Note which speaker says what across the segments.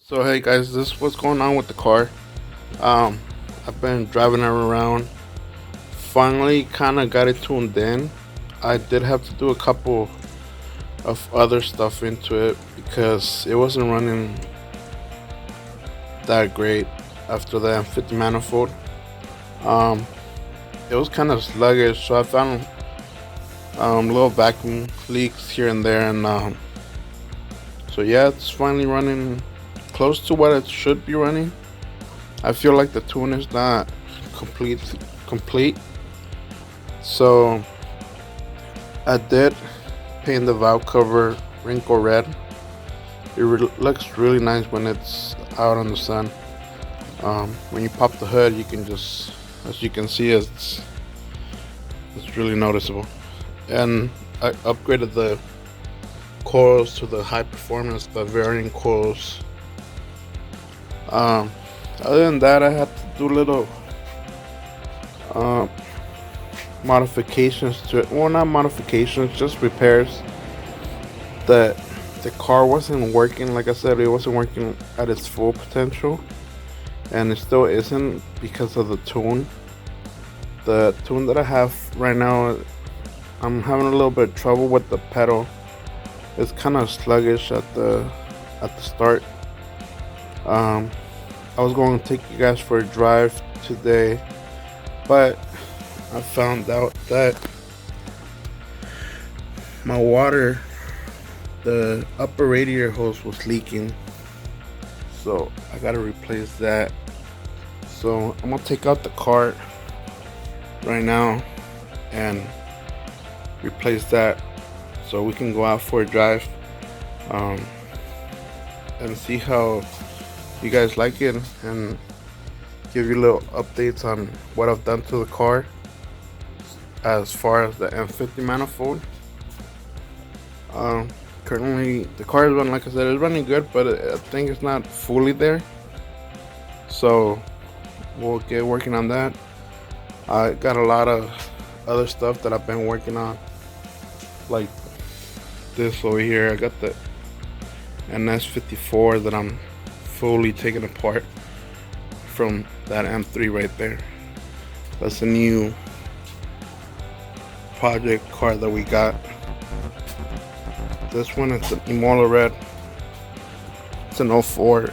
Speaker 1: So hey guys, this is what's going on with the car. I've been driving it around. Finally, kind of got it tuned in. I did have to do a couple of other stuff into it because it wasn't running that great after the M50 manifold. Um, it was kind of sluggish, so I found little vacuum leaks here and there, and so yeah, it's finally running close to what it should be running. I feel like the tune is not complete. So I did paint the valve cover wrinkle red. It looks really nice when it's out in the sun. When you pop the hood, you can just, as you can see, it's really noticeable. And I upgraded the coils to the high performance, the varying coils. Other than that, I had to do little modifications to it. Well, not modifications, just repairs. The car wasn't working. Like I said, it wasn't working at its full potential, and it still isn't because of the tune. The tune that I have right now, I'm having a little bit of trouble with the pedal. It's kind of sluggish at the start. I was going to take you guys for a drive today, but I found out that my water, the upper radiator hose was leaking, so I gotta replace that. So I'm gonna take out the cart right now and replace that so we can go out for a drive and see how you guys like it, and give you little updates on what I've done to the car as far as the M50 manifold. Currently the car is running, like I said, it's running good, but I think it's not fully there, so we'll get working on that. I got a lot of other stuff that I've been working on, like this over here. I got the NS54 that I'm fully taking apart from that M3 right there. That's a new project car that we got. This one is an Imola red. It's an 04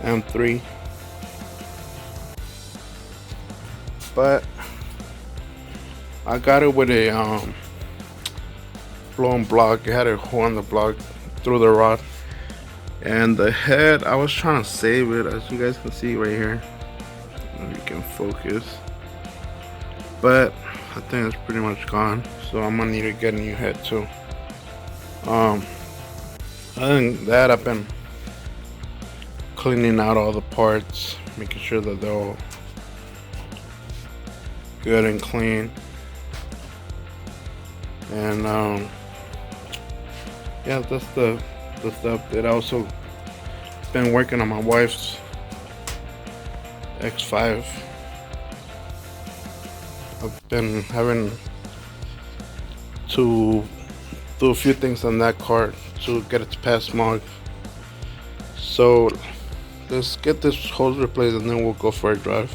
Speaker 1: M3, but I got it with a blown block. It had a hole in the block through the rod, and the head, I was trying to save it, as you guys can see right here. If you can focus, but I think it's pretty much gone, so I'm gonna need to get a new head too. Other than that, I've been cleaning out all the parts, making sure that they're all good and clean. And yeah, that's the stuff that I also been working on my wife's X5. I've been having to do a few things on that car to get it to pass smog. So let's get this hose replaced and then we'll go for a drive.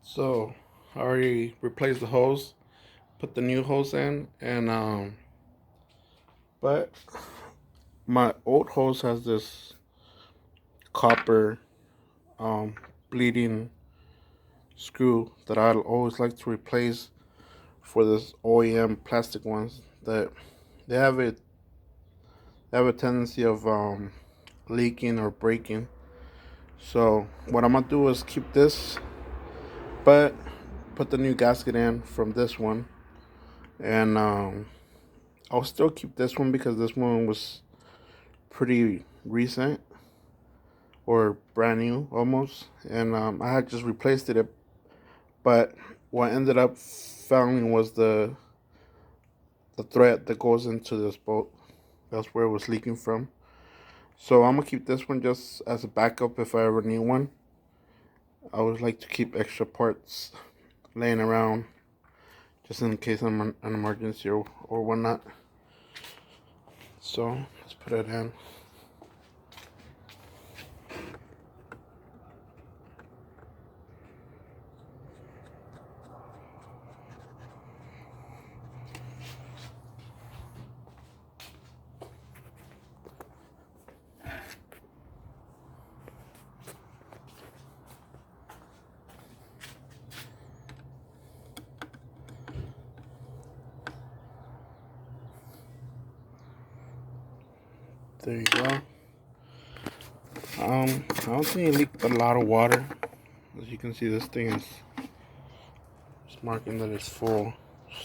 Speaker 1: So I already replaced the hose, put the new hose in, and but my old hose has this copper bleeding screw that I'd always like to replace for this OEM plastic ones that they have a tendency of leaking or breaking. So what I'm gonna do is keep this, but put the new gasket in from this one, and I'll still keep this one because this one was pretty recent. or brand new almost, and I had just replaced it. But what I ended up finding was the thread that goes into this bolt. That's where it was leaking from. So I'm gonna keep this one just as a backup if I ever need one. I always like to keep extra parts laying around just in case I'm an emergency or whatnot. So let's put it in. There you go. I don't think it leaked a lot of water. As you can see, this thing is marking that it's full.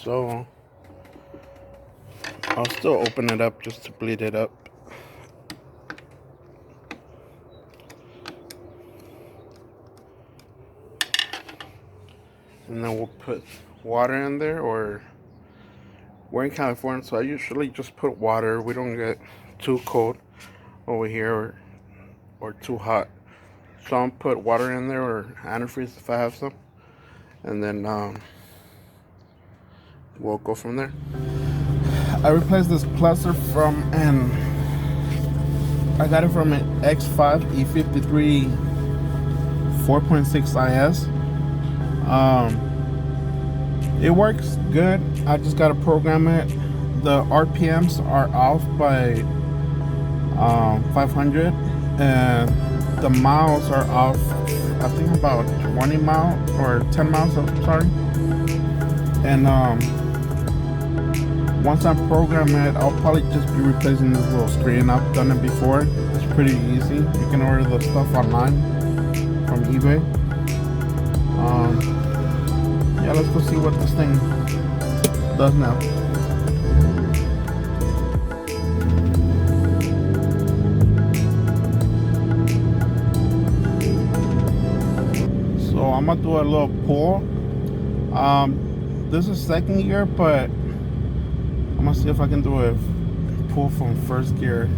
Speaker 1: So I'll still open it up just to bleed it up. And then we'll put water in there, or we're in California, so I usually just put water. We don't get too cold over here or too hot. So I'll put water in there, or antifreeze if I have some. And then we'll go from there. I replaced this cluster I got it from an X5 E53 4.6 IS. It works good. I just gotta program it. The RPMs are off by 500, and the miles are off, I think about 20 miles or 10 miles, sorry. And once I program it, I'll probably just be replacing this little screen. I've done it before. It's pretty easy. You can order the stuff online from eBay. Yeah, let's go see what this thing does now. So I'm gonna do a little pull. This is second gear, but I'm gonna see if I can do a pull from first gear.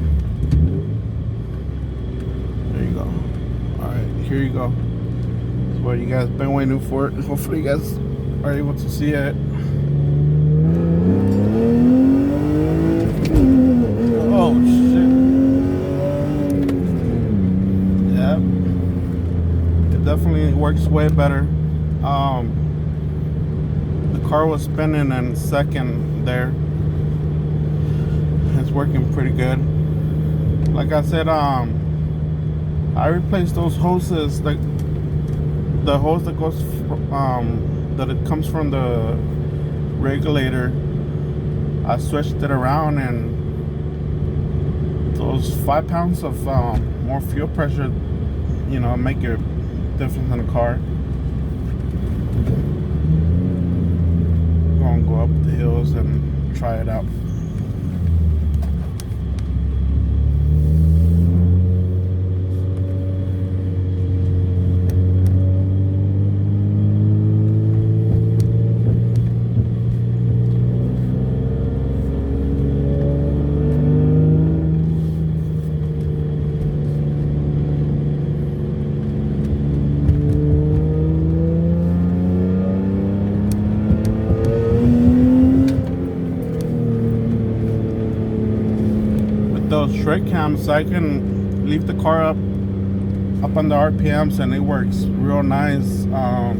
Speaker 1: There you go. Alright, here you go. That's what you guys been waiting for. Hopefully you guys are able to see it. Oh shit. Yep. It definitely works way better. The car was spinning in second there. It's working pretty good. Like I said, I replaced those hoses, like the hose that goes that it comes from the regulator. I switched it around, and those 5 pounds of more fuel pressure, you know, make a difference in the car. Gonna go up the hills and try it out. Those shred cams, I can leave the car up on the RPMs, and it works real nice. I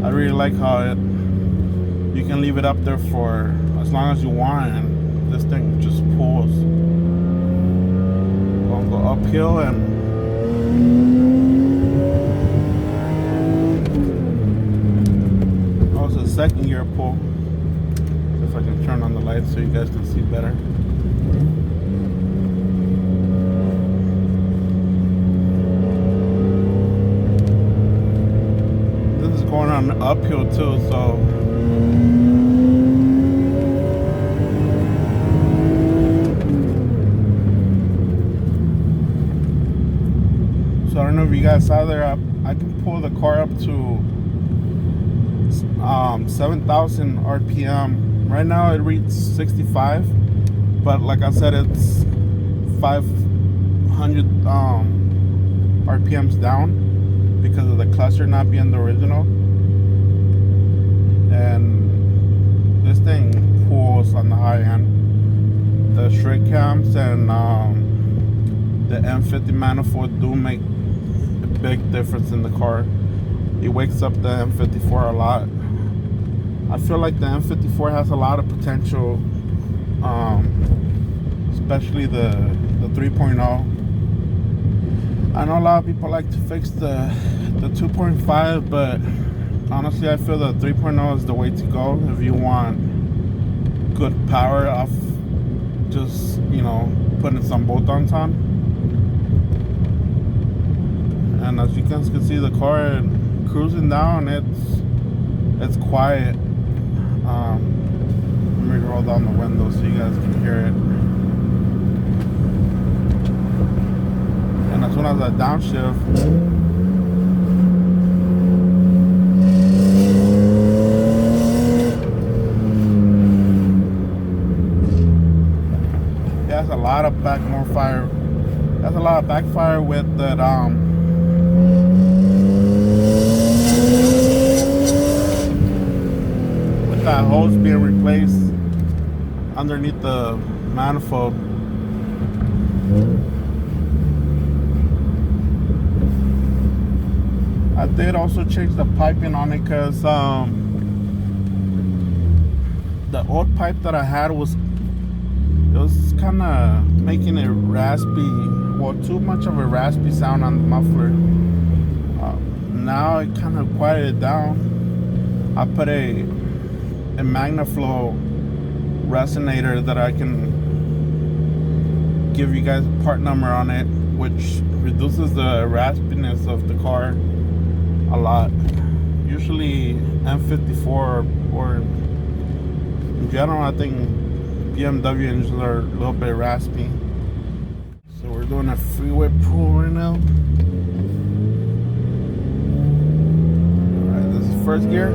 Speaker 1: really like how you can leave it up there for as long as you want, and this thing just pulls. Gonna go uphill, and that was a second gear pull. See if I can turn on the lights so you guys can see better. Going on uphill too, so know if you guys saw there, I can pull the car up to 7,000 RPM. Right now it reads 65, but like I said, it's 500 RPMs down because of the cluster not being the original. And this thing pulls on the high end. The straight cams and the M50 manifold do make a big difference in the car. It wakes up the M54 a lot. I feel like the M54 has a lot of potential, especially the 3.0. I know a lot of people like to fix the 2.5, but honestly I feel the 3.0 is the way to go if you want good power off just, you know, putting some bolt-ons on. And as you guys can see, the car cruising down, it's quiet. Let me roll down the window so you guys can hear it. And as soon as I downshift, it has a lot of backfire. That's a lot of backfire with that that hose being replaced underneath the manifold. I did also change the piping on it because the old pipe that I had was kind of making it raspy, well, too much of a raspy sound on the muffler. Now it kind of quieted down. I put a MagnaFlow resonator that I can give you guys a part number on it, which reduces the raspiness of the car a lot. Usually M54 or in general, I think BMW engines are a little bit raspy. So we're doing a freeway pull right now. Alright, this is first gear.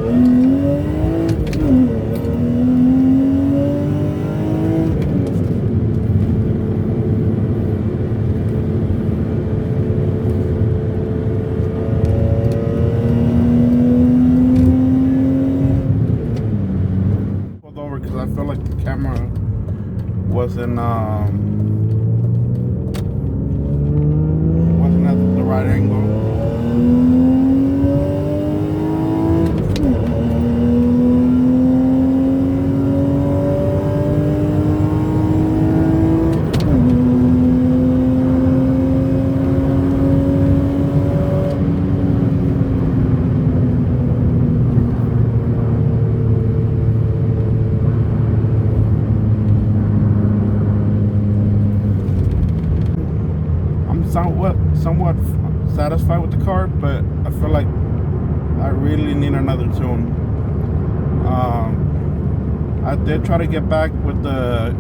Speaker 1: Pulled over because I feel like the camera wasn't at the right angle. Somewhat satisfied with the car, but I feel like I really need another tune. I did try to get back with the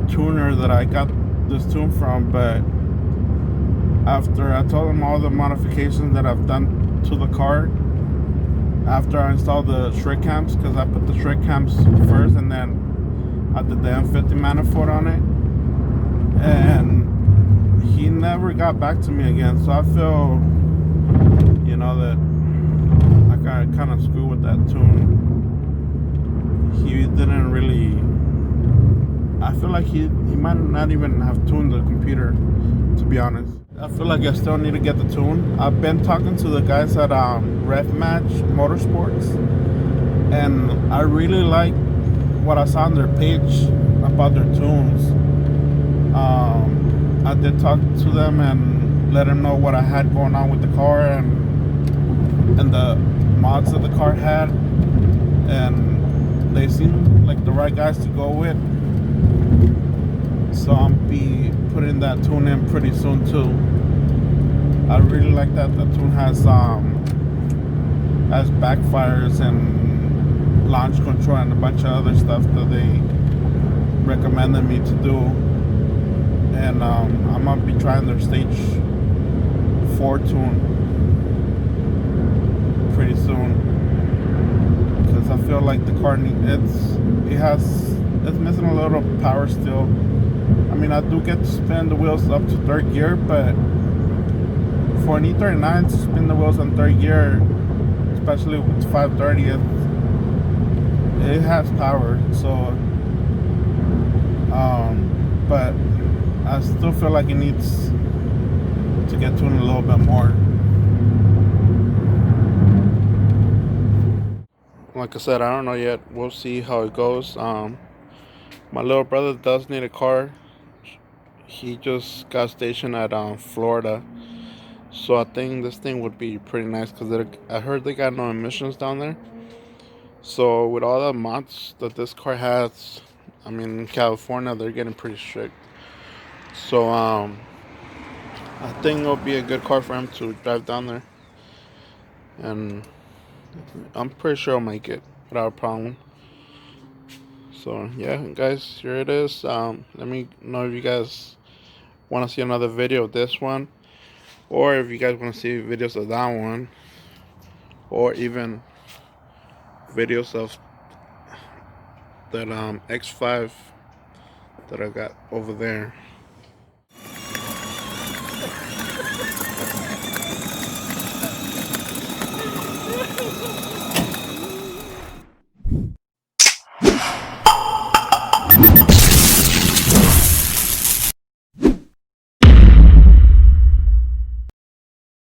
Speaker 1: tuner that I got this tune from, but after I told them all the modifications that I've done to the car, after I installed the straight cams, because I put the straight cams first and then I did the M50 manifold on it, and he never got back to me again. So I feel, you know, that I got kind of screwed with that tune. He didn't really, I feel like he might not even have tuned the computer, to be honest. I feel like I still need to get the tune. I've been talking to the guys at Ref Match Motorsports, and I really like what I saw on their page about their tunes. I did talk to them and let them know what I had going on with the car and the mods that the car had, and they seem like the right guys to go with. So I'll be putting that tune in pretty soon too. I really like that the tune has backfires and launch control and a bunch of other stuff that they recommended me to do. And I'm gonna be trying their stage 4 tune. feel like the car it's missing a little power still. I mean, I do get to spin the wheels up to third gear, but for an e39 to spin the wheels on third gear, especially with 530, it has power. So but I still feel like it needs to get tuned a little bit more. Like I said, I don't know yet. We'll see how it goes. My little brother does need a car. He just got stationed at Florida, so I think this thing would be pretty nice because I heard they got no emissions down there. So with all the mods that this car has, I mean, in California they're getting pretty strict. So I think it'll be a good car for him to drive down there, and I'm pretty sure I'll make it without a problem. So yeah, guys, here it is. Let me know if you guys want to see another video of this one, or if you guys want to see videos of that one, or even videos of that X5 that I got over there.